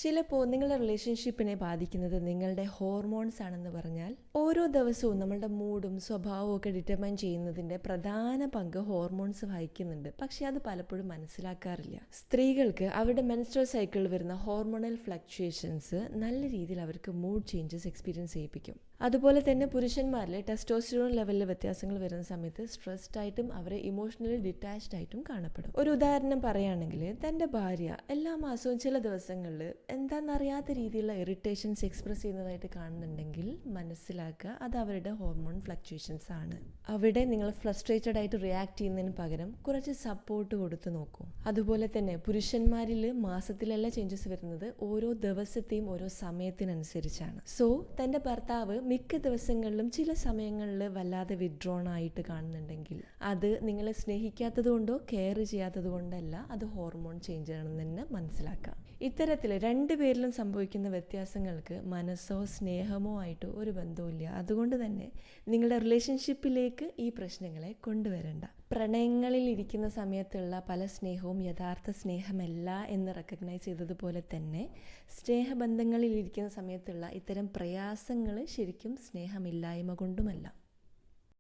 ചിലപ്പോൾ നിങ്ങളുടെ റിലേഷൻഷിപ്പിനെ ബാധിക്കുന്നത് നിങ്ങളുടെ ഹോർമോൺസ് ആണെന്ന് പറഞ്ഞാൽ ഓരോ ദിവസവും നമ്മളുടെ മൂഡും സ്വഭാവവും ഒക്കെ ഡിറ്റർമൈൻ ചെയ്യുന്നതിൻ്റെ പ്രധാന പങ്ക് ഹോർമോൺസ് വഹിക്കുന്നുണ്ട്. പക്ഷെ അത് പലപ്പോഴും മനസ്സിലാക്കാറില്ല. സ്ത്രീകൾക്ക് അവരുടെ മെൻസ്ട്രൽ സൈക്കിളിൽ വരുന്ന ഹോർമോണൽ ഫ്ലക്ച്വേഷൻസ് നല്ല രീതിയിൽ അവർക്ക് മൂഡ് ചേഞ്ചസ് എക്സ്പീരിയൻസ് ചെയ്യിപ്പിക്കും. അതുപോലെ തന്നെ പുരുഷന്മാരിൽ ടെസ്റ്റോസ്റ്ററോൺ ലെവലിൽ വ്യത്യാസങ്ങൾ വരുന്ന സമയത്ത് സ്ട്രെസ്ഡ് ആയിട്ടും അവരെ ഇമോഷണലി ഡിറ്റാച്ച്ഡ് ആയിട്ടും കാണപ്പെടും. ഒരു ഉദാഹരണം പറയുകയാണെങ്കിൽ, തൻ്റെ ഭാര്യ എല്ലാ മാസവും ചില ദിവസങ്ങളിൽ എന്താണെന്നറിയാത്ത രീതിയിലുള്ള ഇറിറ്റേഷൻസ് എക്സ്പ്രസ് ചെയ്യുന്നതായിട്ട് കാണുന്നുണ്ടെങ്കിൽ മനസ്സിലാക്കുക, അത് അവരുടെ ഹോർമോൺ ഫ്ലക്ച്വേഷൻസ് ആണ്. അവിടെ നിങ്ങൾ ഫ്രസ്ട്രേറ്റഡ് ആയിട്ട് റിയാക്ട് ചെയ്യുന്നതിന് പകരം കുറച്ച് സപ്പോർട്ട് കൊടുത്ത് നോക്കൂ. അതുപോലെ തന്നെ പുരുഷന്മാരിൽ മാസത്തിലല്ല ചേഞ്ചസ് വരുന്നത്, ഓരോ ദിവസത്തെയും ഓരോ സമയത്തിനനുസരിച്ചാണ്. സോ തൻ്റെ ഭർത്താവ് മിക്ക ദിവസങ്ങളിലും ചില സമയങ്ങളിൽ വല്ലാതെ വിഡ്രോൺ ആയിട്ട് കാണുന്നുണ്ടെങ്കിൽ അത് നിങ്ങളെ സ്നേഹിക്കാത്തത് കൊണ്ടോ കെയർ ചെയ്യാത്തത് കൊണ്ടല്ല, അത് ഹോർമോൺ ചേഞ്ച് ആണെന്ന് തന്നെ മനസ്സിലാക്കാം. ഇത്തരത്തിൽ രണ്ടുപേരിലും സംഭവിക്കുന്ന വ്യത്യാസങ്ങൾക്ക് മനസ്സോ സ്നേഹമോ ആയിട്ട് ഒരു ബന്ധവുമില്ല. അതുകൊണ്ട് തന്നെ നിങ്ങളുടെ റിലേഷൻഷിപ്പിലേക്ക് ഈ പ്രശ്നങ്ങളെ കൊണ്ടുവരണ്ട. പ്രണയങ്ങളിൽ ഇരിക്കുന്ന സമയത്തുള്ള പല സ്നേഹവും യഥാർത്ഥ സ്നേഹമല്ല എന്ന് റെക്കഗ്നൈസ് ചെയ്തതുപോലെ തന്നെ സ്നേഹബന്ധങ്ങളിൽ ഇരിക്കുന്ന സമയത്തുള്ള ഇത്തരം പ്രയാസങ്ങൾ ശരിക്കും സ്നേഹമില്ലായ്മ കൊണ്ടുമല്ല.